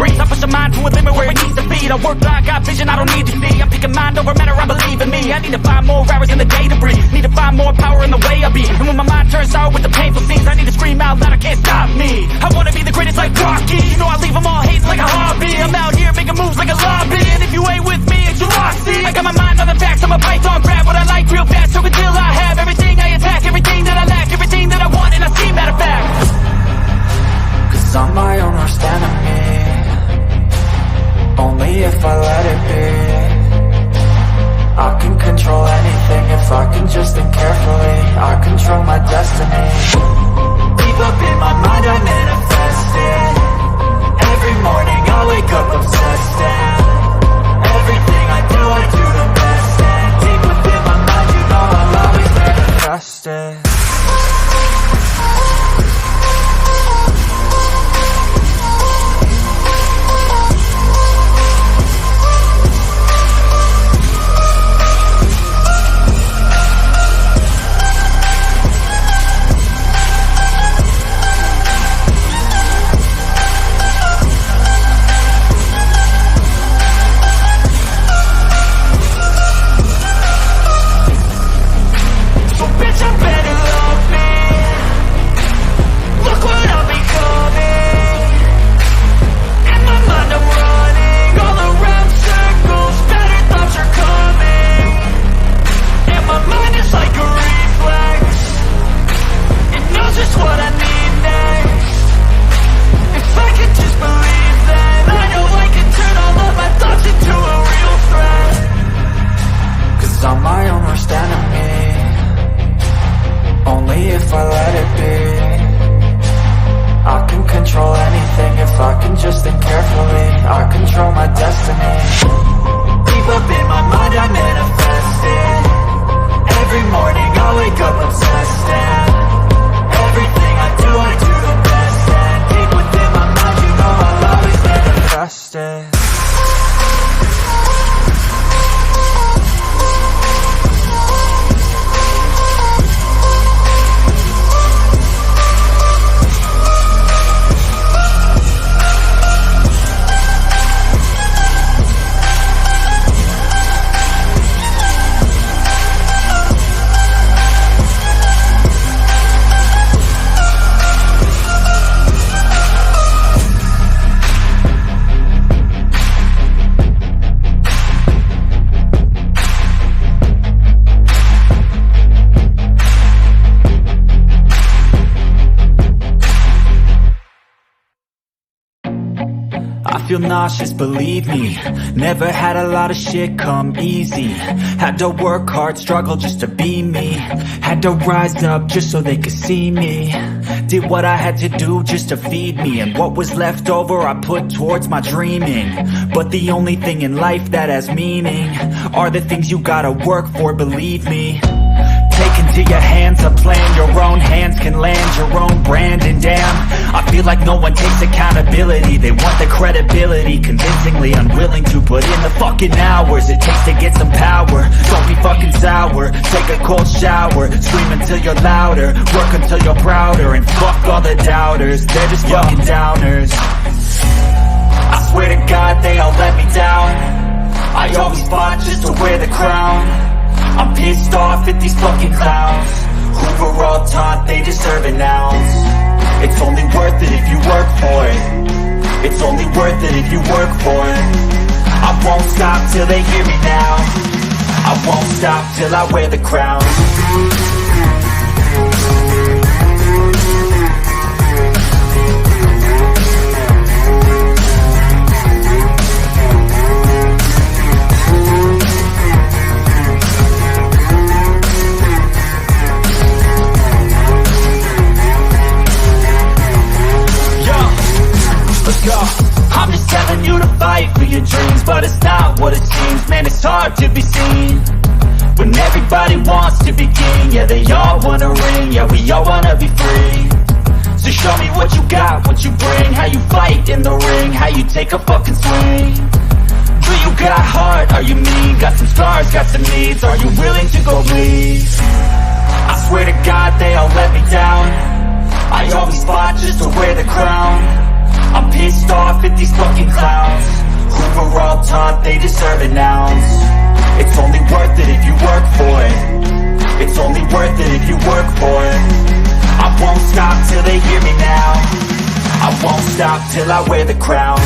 dreams. I push a mind to a limit where it needs to be. I work blind, got vision I don't need to see. I'm picking mind over matter, I believe in me. I need to find more hours in the day to breathe. Need to find more power in the way I be. And when my mind turns sour with the painful scenes, I need to scream out loud, I can't stop me. I wanna be the greatest like Rocky. You know I leave them all hating like a hobby. I'm out here making moves like a lobby. And if you ain't with me, it's your lost. I got my mind on the facts, I'm a python, grab what I like real fast. So until I have everything I attack, everything that I lack, everything that I want, and I see, matter of fact. Cause I'm my own worst enemy. Only if I let it be. I can control anything if I can just think carefully. I control my destiny. Deep up in my mind I manifest it. Every morning I wake up obsessed, and everything I do the best. And deep within my mind, you know I'll always manifest it. Feel nauseous, believe me. Never had a lot of shit come easy. Had to work hard, struggle just to be me. Had to rise up just so they could see me. Did what I had to do just to feed me. And what was left over I put towards my dreaming. But the only thing in life that has meaning are the things you gotta work for, believe me. Take into your hands a plan. Your own hands can land your own brand. And damn, I feel like no one takes accountability. They want the credibility, convincingly unwilling to put in the fucking hours it takes to get some power. Don't be fucking sour, take a cold shower. Scream until you're louder, work until you're prouder. And fuck all the doubters, they're just fucking downers. I swear to God they all let me down. I always fought just to wear the crown. I'm pissed off at these fucking clowns who were all taught they deserve an ounce. It's only worth it if you work for it. It's only worth it if you work for it. I won't stop till they hear me now. I won't stop till I wear the crown. I'm just telling you to fight for your dreams, but it's not what it seems. Man, it's hard to be seen when everybody wants to be king. Yeah, they all wanna ring, yeah, we all wanna be free. So show me what you got, what you bring, how you fight in the ring, how you take a fucking swing. Do you got heart, are you mean? Got some scars, got some needs, are you willing to go bleed? I swear to God they all let me down. I always fought just to wear the crown. I'm pissed off at these fucking clowns who were all taught they deserve an ounce. It's only worth it if you work for it. It's only worth it if you work for it. I won't stop till they hear me now. I won't stop till I wear the crown.